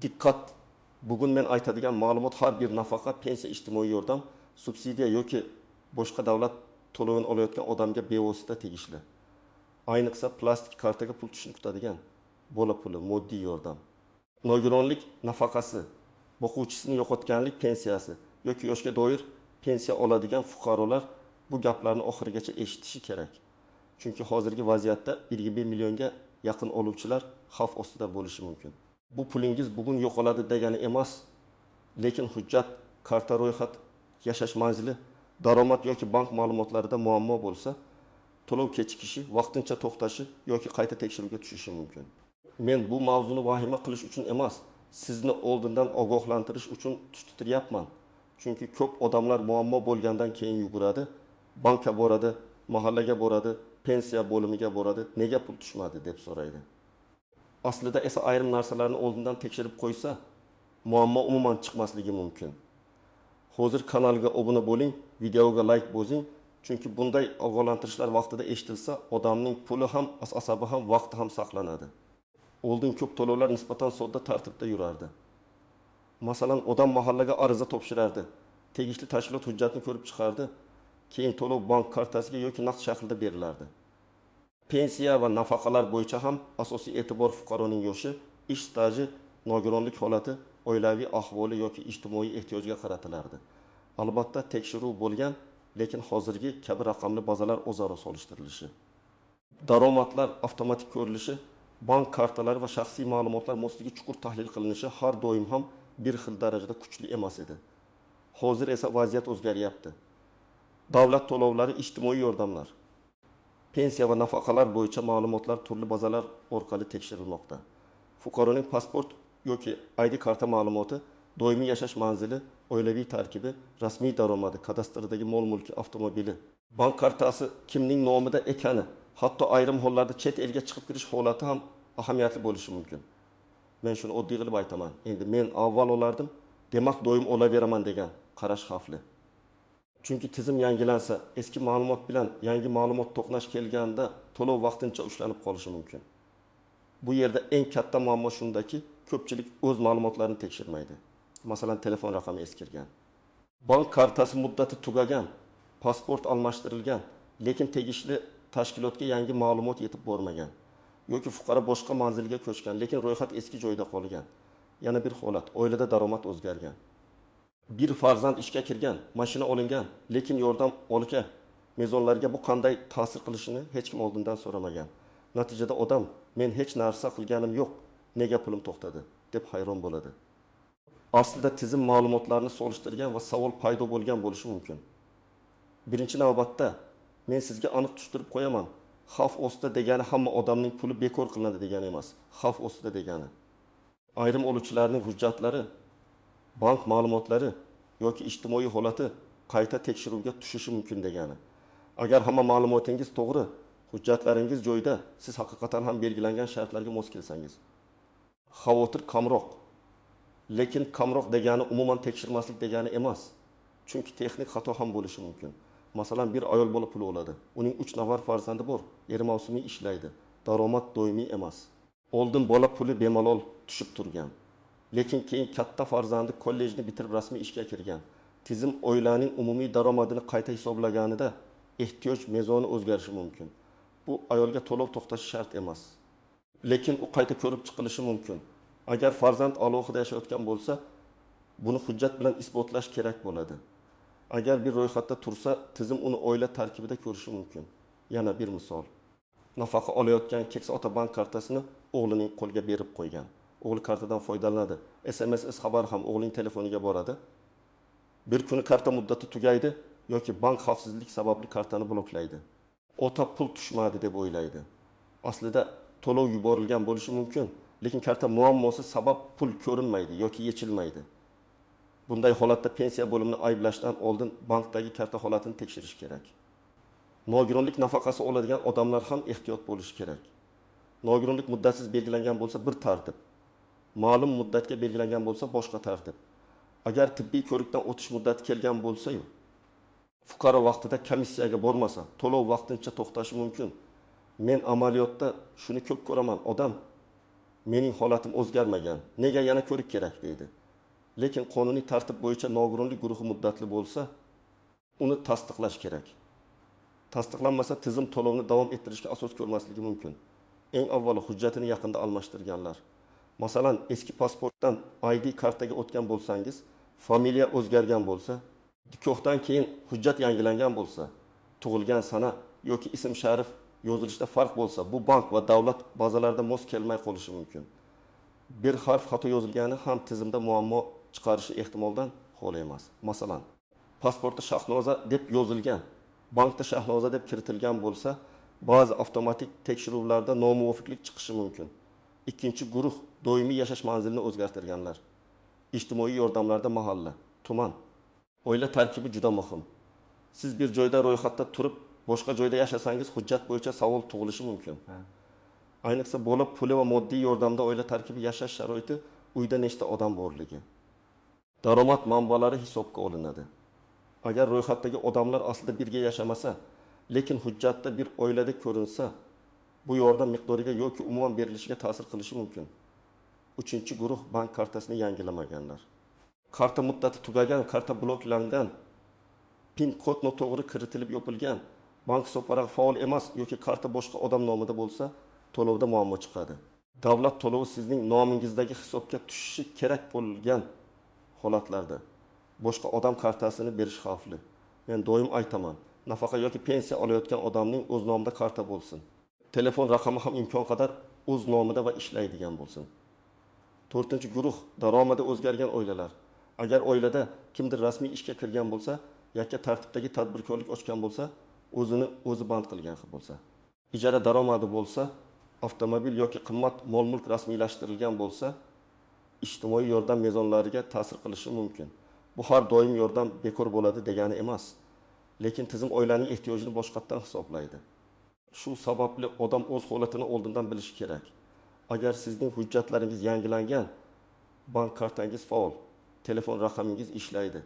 Dikkat! Bugun men aytadigan ma'lumot har bir nafaqa, pensiya, ijtimoiy yordam, subsidiya yoki boshqa davlat to'lovini olayotgan odamga bevosita tegishli. Ayniqsa plastik kartaga pul tushishni kutadigan bola puli, moddiy yordam. Nogironlik nafaqasi, boquvchisini yo'qotganlik pensiyasi yoki yoshga doir pensiya oladigan fuqarolar bu gaplarni oxirigacha eshitishi kerak. Chunki hozirgi vaziyatda 21 millionga yaqin oluvchilar xavf ostida bo'lishi mumkin. Bu pulingiz bugun yo'qoladi degani emas, lekin hujjat, karta ro'yxat, yashash manzili, daromad yoki bank ma'lumotlarida muammo bo'lsa, to'lov kechikishi, vaqtincha to'xtashi yoki qayta tekshiruvga tushishi mumkin. Men bu mavzuni vahima qilish uchun emas, sizni oldindan ogohlantirish uchun tuttiryapman. Chunki ko'p odamlar muammo bo'lgandan keyin yuguradi, bankka boradi, mahallaga boradi, pensiya bo'limiga boradi, nega pul tushmadi deb so'raydi. Aslida esa ayrim narsalarni oldindan tekshirib qo'ysa, muammo umuman chiqmasligi mumkin. Hozir kanalga obuna bo'ling, videoga like bosing, chunki bunday ogohlantirishlar vaqtida eshitilsa, odamning puli ham, asabi ham, vaqti ham saqlanadi. Oldin ko'p to'lovlar nisbatan sodda tartibda yurardi. Masalan, odam mahallaga ariza topshirardi, tegishli tashkilot hujjatni ko'rib chiqardi, keyin to'lov bank kartasiga yoki naqd shaklda berilardi. Pensiya va nafaqalar bo'yicha ham asosiy e'tibor fuqaroning yoshi, ish staji, nogironlik holati, oilaviy ahvoli yoki ijtimoiy ehtiyojga qaratilardi. Albatta tekshiruv bo'lgan, lekin hozirgi kabi raqamli bazalar o'zaro solishtirilishi. Daromadlar avtomatik ko'rilishi, bank kartalari va shaxsiy ma'lumotlar mosligi chuqur tahlil qilinishi har doim ham bir xil darajada kuchli emas edi. Hozir esa vaziyat o'zgaryapti. Davlat to'lovlari, ijtimoiy yordamlar, pensiya va nafaqalar bo'yicha ma'lumotlar turli bazalar orqali tekshirilmoqda. Fuqaroning pasport yoki ID karta ma'lumoti, doimiy yashash manzili, oilaviy tarkibi, rasmiy daromadi, kadastrdagi mol-mulki, avtomobili, bank kartasi kimning nomida ekani, hatto ayrim hollarda chet elga chiqib kirish holati ham ahamiyatli bo'lishi mumkin. Men shuni oddiy qilib aytaman. Endi men avval olardim, demak doim olaveraman degan qarash xavfli. Chunki tizim yangilansa, eski ma'lumot bilan yangi ma'lumot to'qnash kelganda to'lov vaqtincha ushlanib qolishi mumkin. Bu yerda eng katta muammo shundaki, ko'pchilik o'z ma'lumotlarini tekshirmaydi. Masalan, telefon raqami eskirgan, bank kartasi muddati tugagan, pasport almashtirilgan, lekin tegishli tashkilotga yangi ma'lumot yetib bormagan, yoki fuqaro boshqa manzilga ko'chgan, lekin ro'yxat eski joyda qolgan. Yana bir holat, oilada daromad o'zgargan. Bir farzand ishga kirgan, mashina olingan, lekin yordam olika mezonlarga bu qanday ta'sir qilishini hech kim oldindan so'ramagan. Natijada odam, men hech narsa qilganim yo'q, nega pulim to'xtadi deb hayron bo'ladi. Aslida tizim ma'lumotlarni solishtirgan va savol paydo bo'lgan bo'lishi mumkin. Birinchi navbatda men sizga aniq tushuntirib qo'yaman. Xavf ostida degani hamma odamning puli bekor qilinadi degani emas, xavf ostida degani. Ayrim oluvchilarning hujjatlari, bank ma'lumotlari yoki ijtimoiy holati qayta tekshiruvga tushishi mumkin degani. Agar hamma ma'lumotingiz to'g'ri, hujjatlaringiz joyida, siz haqiqatan ham belgilangan shartlarga mos kelsangiz, xavotir kamroq. Lekin kamroq degani umuman tekshirmaslik degani emas. Chunki texnik xato ham bo'lishi mumkin. Masalan, bir ayol bola puli oladi. Uning 3 nafar farzandi bor, eri mavsumiy ishlaydi. Daromad doimiy emas. Oldin bola puli bemalol tushib turgan. Lekin keyin katta farzandi kollejni bitirib rasmiy ishga kirgan. Tizim oilaning umumiy daromadini qayta hisoblaganida ehtiyoj mezoni o'zgarishi mumkin. Bu ayolga to'lov to'xtashi shart emas. Lekin u qayta ko'rib chiqilishi mumkin. Agar farzand alohida yashayotgan bo'lsa, buni hujjat bilan isbotlash kerak bo'ladi. Agar bir ro'yxatda tursa, tizim uni oila tarkibida ko'rishi mumkin. Yana bir misol. Nafaqa olayotgan keksa ota bank kartasini o'g'lining qo'liga berib qo'ygan. O'g'li kartadan foydalanadi. SMS xabar ham o'g'lining telefoniga boradi. Bir kuni karta muddati tugaydi yoki bank xavfsizlik sababli kartani bloklaydi. Ota pul tushmadi deb o'ylaydi. Aslida to'lov yuborilgan bo'lishi mumkin, lekin karta muammosi sabab pul ko'rinmaydi yoki yechilmaydi. Bunday holatda pensiya bo'limini ayblashdan oldin bankdagi karta holatini tekshirish kerak. Nogironlik nafaqasi oladigan odamlar ham ehtiyot bo'lishi kerak. Nogironlik muddatsiz belgilangan bo'lsa bir tartib, ma'lum muddatga belgilangan bo'lsa boshqa tartib. Agar tibbiy ko'rikdan o'tish muddati kelgan bo'lsa-yu, fuqaro vaqtida komissiyaga bormasa, to'lov vaqtincha to'xtashi mumkin. Men amaliyotda shuni ko'p ko'raman. Odam mening holatim o'zgarmagan, nega yana ko'rik kerak deydi. Lekin qonuniy tartib bo'yicha nogironlik guruhi muddatli bo'lsa, uni tasdiqlash kerak. Tasdiqlanmasa tizim to'lovni davom ettirishga asos ko'rmasligi mumkin. Eng avvalo hujjatini yaqinda almashtirganlar. Masalan, eski pasportdan ID kartaga o'tgan bo'lsangiz, familiya o'zgargan bo'lsa, nikohdan keyin hujjat yangilangan bo'lsa, tug'ilgan sana yoki ism sharif yozilishda farq bo'lsa, bu bank va davlat bazalarida mos kelmay qolishi mumkin. Bir harf xato yozilgani ham tizimda muammo chiqarishi ehtimoldan xoli emas. Masalan, pasportda Shahnoza deb yozilgan, bankda Shahnoza deb kiritilgan bo'lsa, ba'zi avtomatik tekshiruvlarda nomuvofiqlik chiqishi mumkin. Ikkinchi guruh doimiy yashash manzilini o'zgartirganlar. Ijtimoiy yordamlarda mahalla, tuman. Oila tarkibi juda muhim. Siz bir joyda ro'yxatda turib, boshqa joyda yashasangiz hujjat bo'yicha savol tug'ilishi mumkin. Ayniqsa bola puli va moddiy yordamda oila tarkibi yashash sharoiti, uyda nechta odam borligi. Daromad manbalari hisobga olinadi. Agar ro'yxatdagi odamlar aslida birga yashamasa, lekin hujjatda bir oilada ko'rinsa, bu yordam miqdoriga yoki umuman berilishiga ta'sir qilishi mumkin. Uchinchi guruh bank kartasini yangilamaganlar. Karta muddati tugagan, karta bloklangan, PIN kod noto'g'ri kiritilib yopilgan, bank hisobvarag'i faol emas yoki karta boshqa odam nomida bo'lsa, to'lovda muammo chiqadi. Davlat to'lovi sizning nomingizdagi hisobga tushishi kerak bo'lgan holatlarda boshqa odam kartasini berish xavfli. Men doim aytaman, nafaqa yoki pensiya olayotgan odamning o'z nomida karta bo'lsin. Telefon raqami ham imkon qadar o'z nomida va ishlaydigan bo'lsin. 4-guruh daromadi o'zgargan oilalar. Agar oilada kimdir rasmiy ishga kirgan bo'lsa, yakka tartibdagi tadbirkorlik ochgan bo'lsa, o'zi band qilgan bo'lsa. Ijara daromadi bo'lsa, avtomobil yoki qimmat mol-mulk rasmiylashtirilgan bo'lsa, ijtimoiy yordam mezonlariga ta'sir qilishi mumkin. Bu har doim yordam bekor bo'ladi degani emas, lekin tizim oilaning ehtiyojini boshqatdan hisoblaydi. Shu sababli odam o'z holatini oldindan bilishi kerak. Agar sizning hujjatlaringiz yangilangan, bank kartangiz faol, telefon raqamingiz ishlaydi,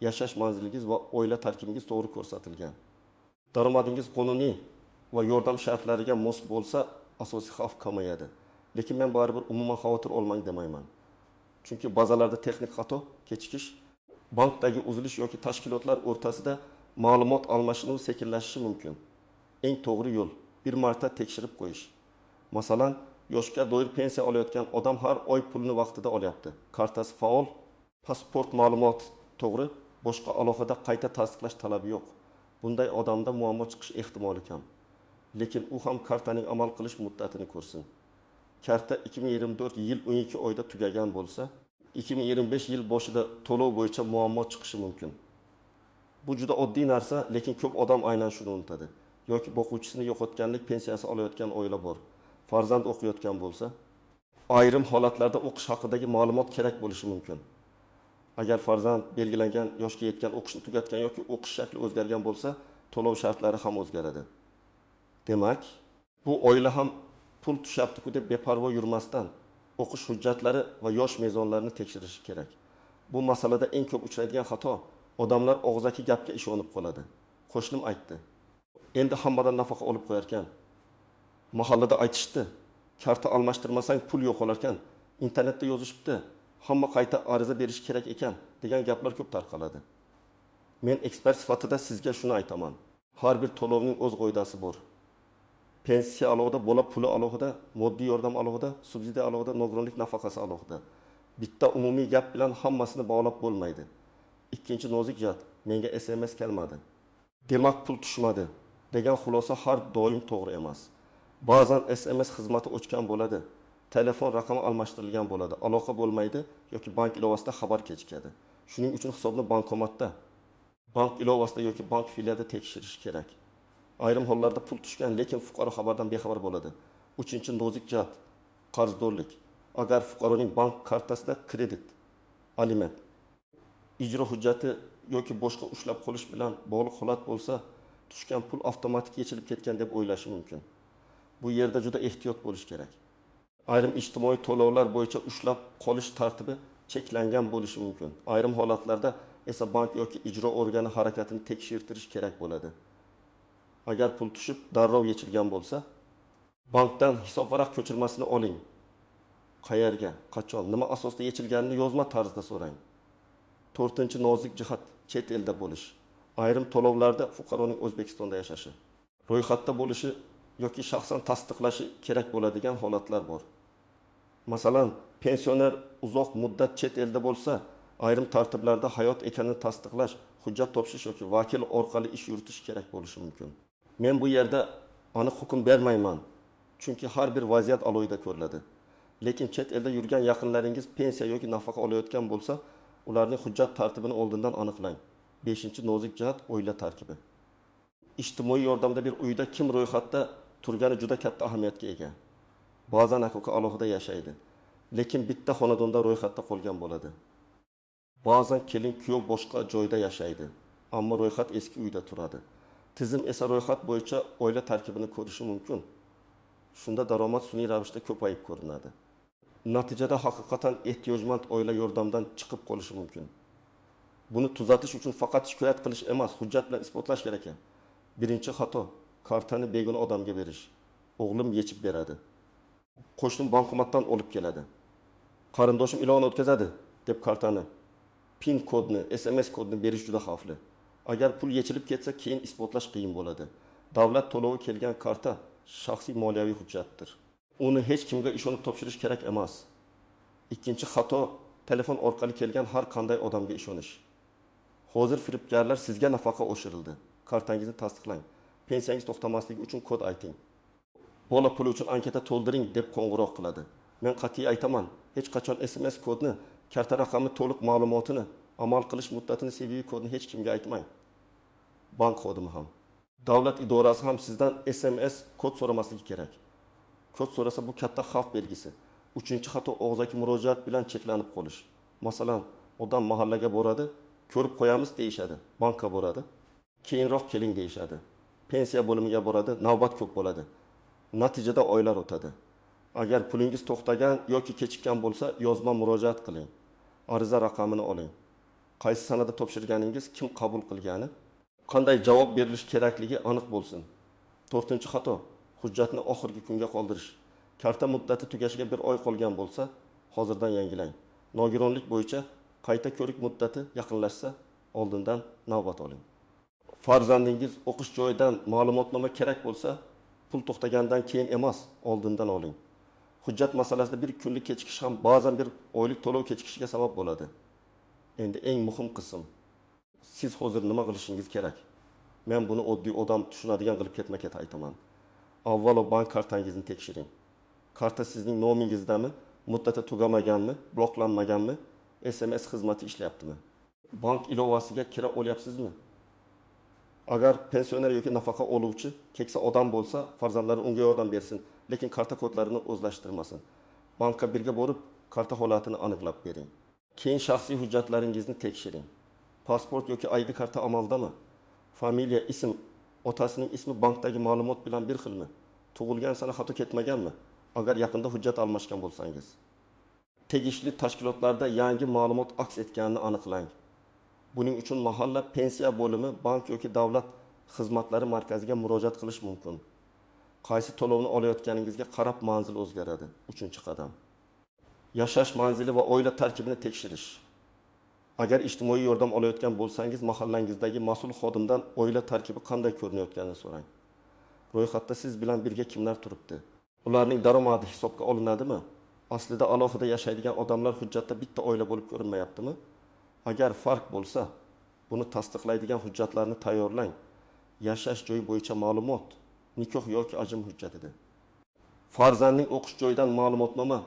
yashash manzilingiz va oila tarkibingiz to'g'ri ko'rsatilgan, daromadingiz qonuniy va yordam shartlariga mos bo'lsa, asosiy xavf kamayadi. Lekin men baribir umuman xavotir olmang demayman. Chunki bazalarda texnik xato, kechikish, bankdagi uzilish yoki tashkilotlar o'rtasida ma'lumot almashinuvi sekinlashishi mumkin. Eng to'g'ri yo'l bir marta tekshirib qo'yish. Masalan, yoshga doir pensiya olayotgan odam har oy pulni vaqtida olyapti. Kartasi faol, pasport ma'lumoti to'g'ri, boshqa alohida qayta tasdiqlash talabi yo'q. Bunday odamda muammo chiqish ehtimoli kam. Lekin u ham kartaning amal qilish muddatini ko'rsin. Karta 2024 yil 12 oyda tugagan bo'lsa, 2025 yil boshida to'lov bo'yicha muammo chiqishi mumkin. Bu juda oddiy narsa, lekin ko'p odam aynan shuni unutadi. Yoki boquvchisini yo'qotganlik pensiyasi olayotgan oila bor. Farzand o'qiyotgan bo'lsa, ayrim holatlarda o'qish haqidagi ma'lumot kerak bo'lishi mumkin. Agar farzand belgilangan yoshga yetgan, o'qishni tugatgan yoki o'qish shakli o'zgargan bo'lsa, to'lov shartlari ham o'zgaradi. Demak, bu oila ham pul tushyapti-ku deb beparvo yurmasdan o'qish hujjatlari va yosh mezonlarini tekshirishi kerak. Bu masalada eng ko'p uchraydigan xato, odamlar og'zaki gapga ishonib qoladi. Qo'shnim aytdi, endi hammadan nafaqa olib qo'yar ekan. Mahallada aytishdi, karta almashtirmasang pul yo'q olar ekan. Internetda yozishibdi, hamma qayta ariza berish kerak ekan degan gaplar ko'p tarqaladi. Men ekspert sifatida sizga shuni aytaman. Har bir to'lovning o'z qoidasi bor. Pensiya alohida, bola puli alohida, moddiy yordam alohida, subsidiya alohida, nogironlik nafaqasi alohida. Bitta umumiy gap bilan hammasini bog'lab bo'lmaydi. Ikkinchi nozik jihat, menga SMS kelmadi, demak pul tushmadi degan xulosa har doim to'g'ri emas. Ba'zan SMS xizmati o'chgan bo'ladi, telefon raqami almashtirilgan bo'ladi, aloqa bo'lmaydi yoki bank ilovasida xabar kechikadi. Shuning uchun hisobni bankomatda, bank ilovasida yoki bank filialida tekshirish kerak. Ayrim hollarda pul tushgan, lekin fuqaro xabardan bexabar bo'ladi. 3-nozik jihat, qarzdorlik. Agar fuqaroning bank kartasida kredit, aliment, ijro hujjati yoki boshqa ushlab qolish bilan bog'liq holat bo'lsa, tushgan pul avtomatik yechilib ketgan deb o'ylashi mumkin. Bu yerda juda ehtiyot bo'lish kerak. Ayrim ijtimoiy to'lovlar bo'yicha ushlab qolish tartibi cheklangan bo'lishi mumkin. Ayrim holatlarda esa bank yoki ijro organi harakatini tekshirtirish kerak bo'ladi. Agar pul tushib darrov yechilgan bo'lsa, bankdan hisobvaraq ko'chirmasini oling. qayerga, qachon, nima asosda yechilganini yozma tarzda so'rang. 4-nozik jihat chet elda bo'lish. Ayrim to'lovlarda fuqaroning O'zbekistonda yashashi, ro'yxatda bo'lishi yoki shaxsan tasdiqlashi kerak bo'ladigan holatlar bor. Masalan, pensioner uzoq muddat chet elda bo'lsa, ayrim tartiblarda hayot ekanini tasdiqlash, hujjat topshirish yoki vakil orqali ish yuritish kerak bo'lishi mumkin. Men bu yerda aniq hukm bermayman, chunki har bir vaziyat alohida ko'riladi. Lekin chet elda yurgan yaqinlaringiz pensiya yoki nafaqa olayotgan bo'lsa, ularning hujjat tartibini oldindan aniqlang. 5-nozik jihat oila tarkibi. Ijtimoiy yordamda bir uyda kim ro'yxatda turgani juda katta ahamiyatga ega. Ba'zan aka alohida yashaydi, lekin bitta xonadonda ro'yxatda qolgan bo'ladi. Ba'zan kelin kuyov boshqa joyda yashaydi, ammo ro'yxat eski uyda turadi. Tizim esa ro'yxat bo'yicha oila tarkibini ko'rishi mumkin. Shunda daromad sun'iy ravishda ko'payib ko'rinadi. Natijada haqiqatan ehtiyojmand oila yordamdan chiqib qolishi mumkin. Buni tuzatish uchun faqat shikoyat qilish emas, hujjat bilan isbotlash kerak ekan. Birinchi xato, kartani begona odamga berish. O'g'lim yechib beradi. Qo'shnim bankomatdan olib keladi. Qarindoshim ilon o'tkazadi deb kartani, PIN kodni, SMS kodni berish juda xavfli. Agar pul yechilib ketsa, keyin isbotlash qiyin bo'ladi. Davlat to'lovi kelgan karta shaxsiy moliyaviy hujjatdir. Uni hech kimga ishonib topshirish kerak emas. Ikkinchi xato, telefon orqali kelgan har qanday odamga ishonish. Hozir firibgarlar sizga nafaqa oshirildi. Kartangizni tasdiqlang. Pensiyangiz to'xtamasligi uchun kod ayting. Bola puli uchun anketa to'ldiring deb qo'ng'iroq qiladi. Men qat'iy aytaman, hech qachon SMS kodni, karta raqami to'liq ma'lumotini, amal qilish muddatini, CVV kodni hech kimga aytmang. Bank xodimi ham, davlat idorasi ham sizdan SMS kod so'ramasligi kerak. Kod so'rasa bu katta xavf belgisi. 3-xato og'zaki murojaat bilan cheklanib qolish. Masalan, odam mahallaga boradi, ko'rib qo'yamiz deyishadi, bankka boradi, keyinroq keling deyishadi. Pensiya bo'limiga boradi, navbat ko'p bo'ladi. Natijada oylar o'tadi. Agar pulingiz to'xtagan yoki kechikkan bo'lsa, yozma murojaat qiling. Ariza raqamini oling. Qaysi sanada topshirganingiz, kim qabul qilgani, qanday javob berilishi kerakligi aniq bo'lsin. 4-xato, hujjatni oxirgi kunga qoldirish. Karta muddati tugashiga 1 oy qolgan bo'lsa, hozirdan yangilang. Nogironlik bo'yicha qayta ko'rik muddati yaqinlashsa, oldindan navbat oling. Farzandingiz o'qish joyidan ma'lumotnoma kerak bo'lsa, pul to'xtagandan keyin emas, oldindan oling. Hujjat masalasida 1 kunlik kechikish ham ba'zan bir oylik to'lov kechikishiga sabab bo'ladi. Endi eng muhim qism. Siz hozir nima qilishingiz kerak? Men buni oddiy odam tushunadigan qilib ketma-ket aytaman. Avvalo bank kartangizni tekshiring. Karta sizning nomingizdami, muddati tugamaganmi, bloklanmaganmi, SMS xizmati ishlayaptimi? Bank ilovasiga kira olyapsizmi? Agar pensioner yoki nafaqa oluvchi keksa odam bo'lsa, farzandlari unga yordam bersin, lekin karta kodlarini o'zlashtirmasin. Bankka birga borib, karta holatini aniqlab bering. Keyin shaxsiy hujjatlaringizni tekshiring. Pasport yoki ID karta amaldami? Familiya, ism, otasining ismi bankdagi ma'lumot bilan bir xilmi? Tug'ilgan sana xato ketmaganmi? Agar yaqinda hujjat almashgan bo'lsangiz. Tegishli tashkilotlarda yangi ma'lumot aks etganini aniqlang. Buning uchun mahalla pensiya bo'limi, bank yoki davlat xizmatlari markaziga murojaat qilish mumkin. Qaysi to'lovni olayotganingizga qarab manzil o'zgaradi. 3-qadam. Yashash manzili va oila tarkibini tekshirish. Agar ijtimoiy yordam olayotgan bo'lsangiz, mahallangizdagi mas'ul xodimdan oila tarkibi qanday ko'rinayotganini so'rang. Ro'yxatda siz bilan birga kimlar turibdi? Ularning daromadi hisobga olinadimi? Aslida alohida yashaydigan odamlar hujjatda bitta oila bo'lib ko'rinmayaptimi? Agar farq bo'lsa, buni tasdiqlaydigan hujjatlarni tayyorlang. Yashash joyi bo'yicha ma'lumot, nikoh yoki ajrim hujjatidir. Farzandning o'qish joyidan ma'lumotnoma,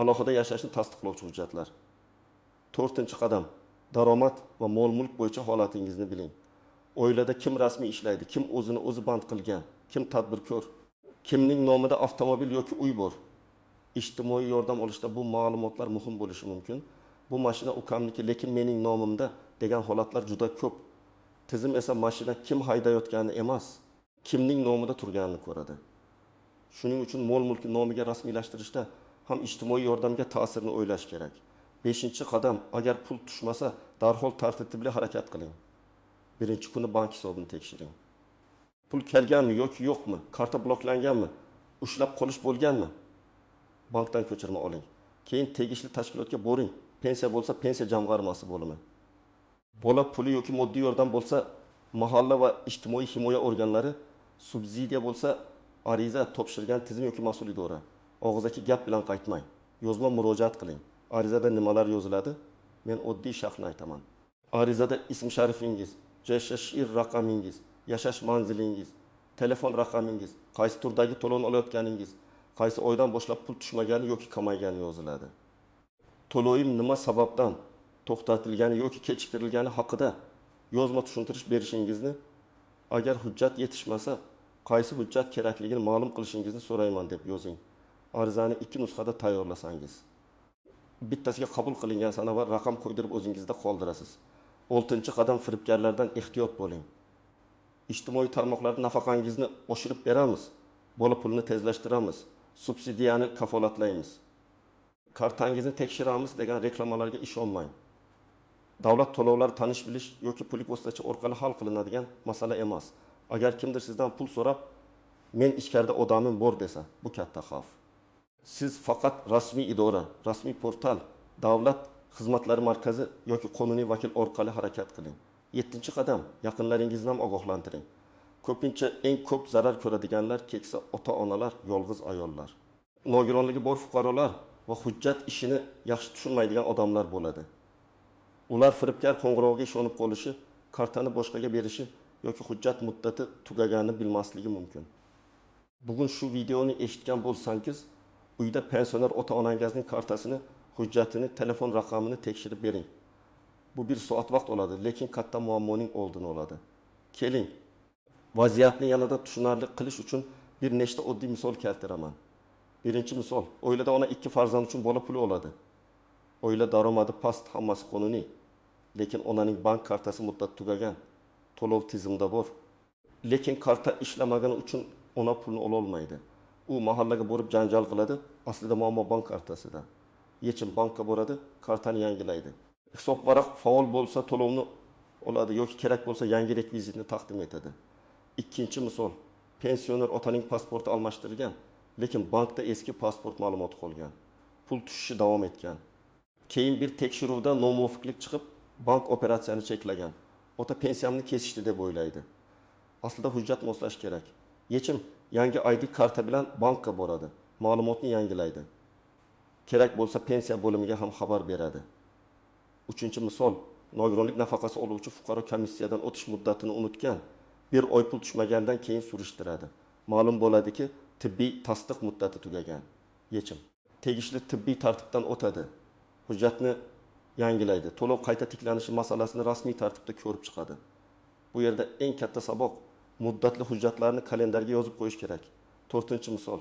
alohida yashashni tasdiqlovchi hujjatlar. 4-qadam, daromad va mol-mulk bo'yicha holatingizni biling. Oilada kim rasmiy ishlaydi, kim o'zini o'zi band qilgan, kim tadbirkor, kimning nomida avtomobil yoki uy bor. Ijtimoiy yordam olishda bu ma'lumotlar muhim bo'lishi mumkin. Bu mashina ukamniki, lekin mening nomimda degan holatlar juda ko'p. Tizim esa mashina kim haydayotganini emas, kimning nomida turganini ko'radi. Shuning uchun mol-mulkni nomiga rasmiylashtirishda ham ijtimoiy yordamga ta'sirini o'ylash kerak. 5-qadam, agar pul tushmasa, darhol tartibli harakat qiling. Birinchi kuni bank hisobini tekshiring. Pul kelganmi yoki yo'qmi? Karta bloklanganmi? Ushlab qolish bo'lganmi? Bankdan ko'chirma oling. keyin tegishli tashkilotga boring. Pensiya bo'lsa, pensiya jamg'armasi bo'limi. Bola puli yoki moddiy yordam bo'lsa, mahalla va ijtimoiy himoya organlari, subsidiya bo'lsa, ariza topshirgan tizim yoki mas'ul idora. Og'zaki gap bilan qaytmang. Yozma murojaat qiling. Arizada nimalar yoziladi? Men oddiy shaxsni aytaman. Arizada ism sharifingiz, JSHIR raqamingiz, yashash manzilingiz, telefon raqamingiz, qaysi turdagi to'lovni olayotganingiz, qaysi oydan boshlab pul tushmagani yoki kamaygani yoziladi. To'lovim nima sababdan to'xtatilgani yoki kechiktirilgani haqida yozma tushuntirish berishingizni, agar hujjat yetishmasa, qaysi hujjat kerakligini ma'lum qilishingizni so'rayman deb yozing. Arizani 2 nusxada tayyorlasangiz, bittasiga qabul qilingan sana va raqam qo'ydirib o'zingizda qoldirasiz. 6-qadam firibgarlardan ehtiyot bo'ling. Ijtimoiy tarmoqlarda nafaqangizni oshirib beramiz, bola pulini tezlashtiramiz, subsidiyani kafolatlaymiz. Kartangizni tekshiramiz degan reklamalarga ishonmang. Davlat to'lovlari tanish bilish yoki pul vositachi orqali hal qilinadigan masala emas. Agar kimdir sizdan pul so'rab, men ichkarida odamim bor desa, bu katta xavf. Siz faqat rasmiy idora, rasmiy portal, davlat xizmatlari markazi yoki qonuniy vakil orqali harakat qiling. 7-qadam, yaqinlaringizni ham ogohlantiring. Ko'pincha eng ko'p zarar ko'radiganlar keksa ota-onalar, yolg'iz ayollar. Nogironligi bor fuqarolar va hujjat ishini yaxshi tushunmaydigan odamlar bo'ladi. Ular firibgar qo'ng'irog'iga ishonib qolishi, kartani boshqaga berishi yoki hujjat muddati tugaganini bilmasligi mumkin. Bugun shu videoni eshitgan bo'lsangiz, uyda pensioner ota-onangizning kartasini, hujjatini, telefon raqamini tekshirib bering. Bu 1 soat vaqt oladi, lekin katta muammoning oldini oladi. Keling, vaziyatni yanada tushunarli qilish uchun bir nechta oddiy misol keltiraman. Birinchi misol, oilada ona 2 farzand uchun bola puli oladi. Oila daromadi past, hammasi qonuniy, lekin onaning bank kartasi muddati tugagan, to'lov tizimida bor. Lekin karta ishlamagani uchun ona pulni ola olmaydi. U mahallaga borib janjal qiladi, aslida muammo bank kartasida. Yechim bankka boradi, kartani yangilaydi. Hisob varaq faol bo'lsa to'lovni oladi yoki kerak bo'lsa yangi rekvizitni taqdim etadi. Ikkinchi misol, pensioner otaning pasporti almashtirilgan, lekin bankda eski pasport ma'lumoti qolgan. Pul tushishi davom etgan. Keyin bir tekshiruvda nomuvofiqlik chiqib, bank operatsiyani cheklagan. Ota pensiyamni kesishdi deb o'ylaydi. Aslida hujjat moslash kerak. Yechim, yangi ID karta bilan bankka boradi, ma'lumotni yangilaydi. Kerak bo'lsa pensiya bo'limiga ham xabar beradi. 3-misol, nogironlik nafaqasi oluvchi fuqaro komissiyadan o'tish muddatini unutgan, 1 oy pul tushmagandan keyin surishtiradi. Ma'lum bo'ladiki, tibbiy tasdiq muddati tugagan. Yechim, tegishli tibbiy tartibdan o'tadi. Hujjatni yangilaydi. To'lov qayta tiklanishi masalasini rasmiy tartibda ko'rib chiqadi. Bu yerda eng katta saboq, muddatli hujjatlarni kalendarga yozib qo'yish kerak. 4-misol,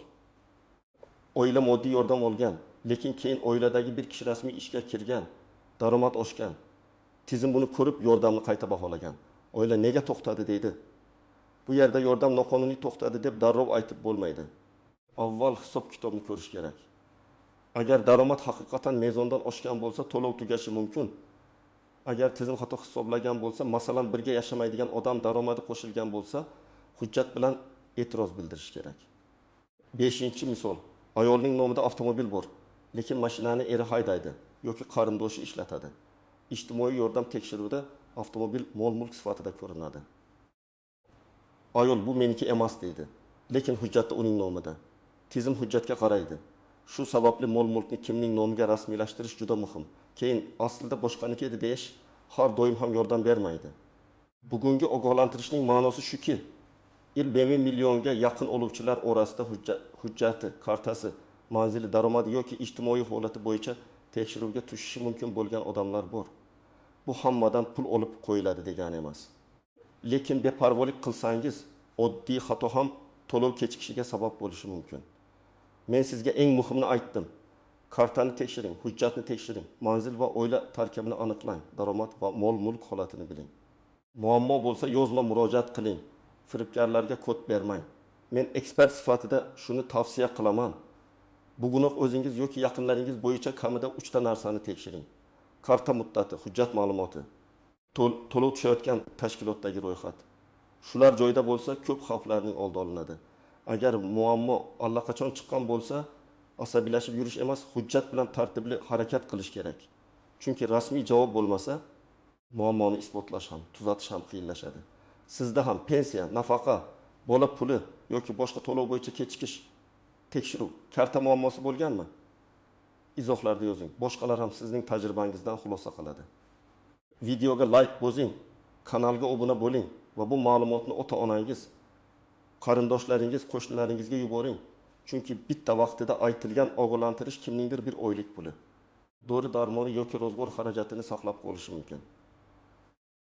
oila moddiy yordam olgan, lekin keyin oiladagi bir kishi rasmiy ishga kirgan, daromad oshgan. Tizim buni ko'rib yordamni qayta baholagan. Oila nega to'xtadi deydi. Bu yerda yordam noqonuniy to'xtadi deb darrov aytib bo'lmaydi. Avval hisob-kitobni ko'rish kerak. Agar daromad haqiqatan mezondan oshgan bo'lsa, to'lov tugashi mumkin. Agar tizim xato hisoblagan bo'lsa, masalan, birga yashamaydigan odam daromadi qo'shilgan bo'lsa, hujjat bilan e'tiroz bildirish kerak. 5-misol, ayolning nomida avtomobil bor, lekin mashinani eri haydaydi yoki qarindoshi ishlatadi. Ijtimoiy yordam tekshiruvida avtomobil mol-mulk sifatida ko'rinadi. Ayol bu meniki emas deydi, lekin hujjatda uning nomida. Tizim hujjatga qaraydi. Shu sababli mol-mulkni kimning nomiga rasmiylashtirish juda muhim. Keyin aslida boshqaniki edi deyish har doim ham yordam bermaydi. Bugungi ogohlantirishning ma'nosi shuki, 20 millionga yaqin oluvchilar orasida hujjati, kartasi, manzili, daromadi yoki ijtimoiy holati bo'yicha tekshiruvga tushishi mumkin bo'lgan odamlar bor. Bu hammadan pul olib qo'yiladi degani emas. Lekin beparvolik qilsangiz, oddiy xato ham to'lov kechikishiga sabab bo'lishi mumkin. Men sizga eng muhimini aytdim. Kartani tekshiring, hujjatni tekshiring, manzil va oila tarkibini aniqlang, daromad va mol-mulk holatini biling. Muammo bo'lsa yozma murojaat qiling. Firibgarlarga kod bermang. Men ekspert sifatida shuni tavsiya qilaman. Bugunoq o'zingiz yoki yaqinlaringiz bo'yicha kamida 3 ta narsani tekshiring. Karta muddati, hujjat ma'lumoti, to'lov tushayotgan tashkilotdagi ro'yxat. Shular joyida bo'lsa, ko'p xavflarning oldi olinadi. Agar muammo allaqachon chiqqan bo'lsa, asabiylashib yurish emas, hujjat bilan tartibli harakat qilish kerak. Chunki rasmiy javob bo'lmasa, muammoni isbotlash ham, tuzatish ham qiyinlashadi. Sizda ham pensiya, nafaqa, bola puli yoki boshqa to'lov bo'yicha kechikish, tekshiruv, karta muammosi bo'lganmi? Izohlarda yozing. Boshqalar ham sizning tajribangizdan xulosa qiladi. Videoga like bosing, kanalga obuna bo'ling va bu ma'lumotni ota-onangiz, qarindoshlaringiz, qo'shnilaringizga yuboring. Chunki bitta vaqtida aytilgan ogohlantirish kimningdir bir oylik puli. Dori darmoni yoki ro'zg'or xarajatini saqlab qolishi mumkin.